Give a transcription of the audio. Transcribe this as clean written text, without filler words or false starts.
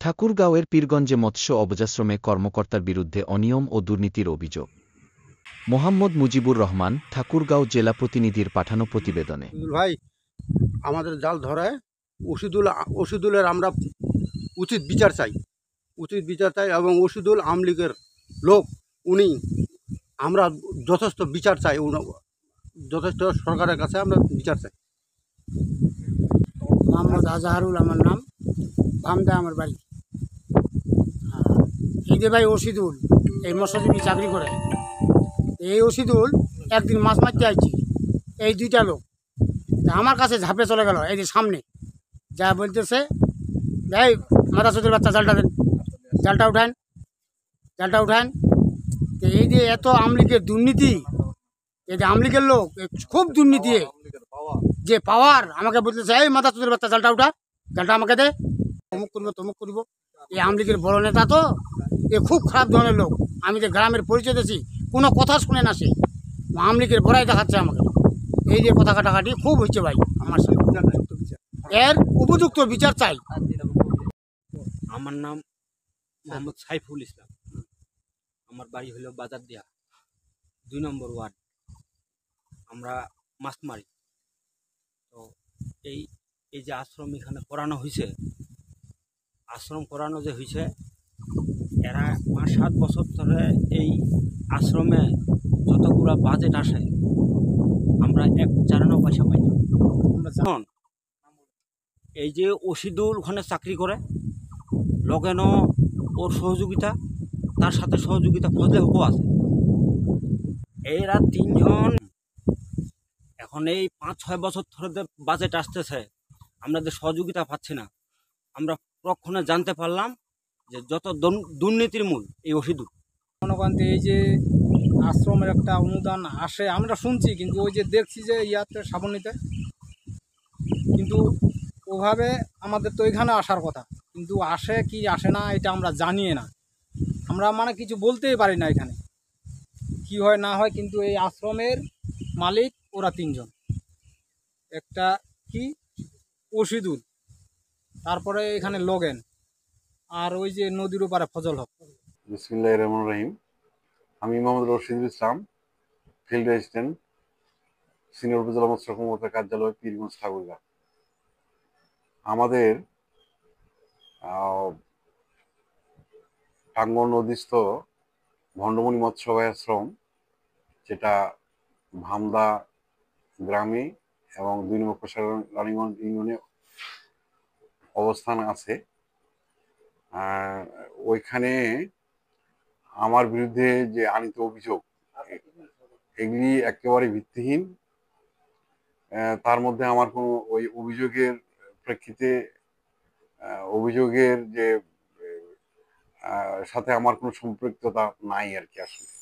ঠাকুরগাঁওয়ের পীরগঞ্জে মৎস্য অবজাশ্রমে কর্মকর্তার বিরুদ্ধে অনিয়ম ও দুর্নীতির অভিযোগ। মোহাম্মদ মুজিবুর রহমান, ঠাকুরগাঁও জেলা প্রতিনিধির পাঠানো প্রতিবেদনে। ভাই, আমাদের জাল ধরায় ওষুদুলের আমরা উচিত বিচার চাই এবং ওষুদুল আওয়ামী লীগের লোক, উনি আমরা যথেষ্ট বিচার চাই, যথেষ্ট সরকারের কাছে আমরা বিচার চাই। মোহাম্মদ আজহারুল আমার নাম, ভামদা আমার বাড়ি। এই যে ভাই ওষিদুল এই মৎস্যজীবী চাকরি করে, এই ওষিদুল একদিন মাছ মারতে আইছি, এই দুইটা লোক আমার কাছে ঝাঁপে চলে গেল। এই যে সামনে যা বলতেছে, ভাই মাথা চোদের বাচ্চা জালটা দেন, জালটা উঠান। তো এই যে এত আওয়ামী লীগের দুর্নীতি, এই যে আওয়ামী লীগের লোক খুব দুর্নীতি, যে পাওয়ার আমাকে বলতেছে, এই মাথা চোদের বাচ্চা জালটা আমাকে দে, তমুক করবো। এই আওয়ামী লীগের বড় নেতা তো, এ খুব খারাপ ধরনের লোক। আমি যে গ্রামের পরিচয় দিয়েছি, কোনো কথা শুনে না, সে আওয়ামী লীগের বড়াই দেখাচ্ছে আমাকে। এই যে কথা কাটাকাটি খুব হচ্ছে ভাই আমার সাথে, এর উপযুক্ত বিচার চাই। আমার নাম মোহাম্মদ সাইফুল ইসলাম, আমার বাড়ি হলো বাজার দিয়া 2 নম্বর ওয়ার্ড। আমরা মাছ মারি। তো এই যে আশ্রম এখানে করানো হয়েছে, এরা 5-7 বছর ধরে এই আশ্রমে যতগুলো বাজেট আসে আমরা 1 চারানো পয়সা পাই না। এই যে ওষিদুল ওখানে চাকরি করে, লগেনও ওর সহযোগিতা, তার সাথে সহযোগিতা ফজলে হকও আছে। এরা 3 জন এখন এই 5-6 বছর ধরে বাজেট আসতেছে, আমরা যে সহযোগিতা পাচ্ছি না। আমরা তখনই জানতে পারলাম যে যত দুর্নীতির মূল এই ওষিদুল। মনোকান্তি এই যে আশ্রমের একটা অনুদান আসে আমরা শুনছি, কিন্তু ওই যে দেখছি যে ইয়াতে শ্রাবণীতে, কিন্তু ওভাবে আমাদের তো এখানে আসার কথা, কিন্তু আসে কি আসে না এটা আমরা জানি না। আমরা মানে কিছু বলতেই পারি না এখানে কি হয় না হয়। কিন্তু এই আশ্রমের মালিক ওরা 3 জন, একটা কি ওষিদুল, তারপরে এখানে লগেন, আর ওই যে নদীর ওপারে ফজল হক। বিসমিল্লাহির রহমানির রহিম। আমি মোহাম্মদ রশিদুল ইসলাম, ফিল্ড অ্যাসিস্ট্যান্ট, সিনিয়র উপজেলা মৎস্য কর্মকর্তার কার্যালয়, পীরগঞ্জ, ঠাকুরগাঁও। আমাদের টাঙ্গন নদীস্থ ভণ্ডমণি মৎস্য আশ্রম, যেটা ভামদা গ্রামে এবং 2 নম্বর কোষাগার রানীগঞ্জ ইউনিয়নে অবস্থান আছে। ওইখানে আমার বিরুদ্ধে যে আনিত অভিযোগ, এগুলি একেবারে ভিত্তিহীন। তার মধ্যে আমার কোনো ওই অভিযোগের প্রেক্ষিতে অভিযোগের যে সাথে আমার কোনো সম্পৃক্ততা নাই আর কি। আসলে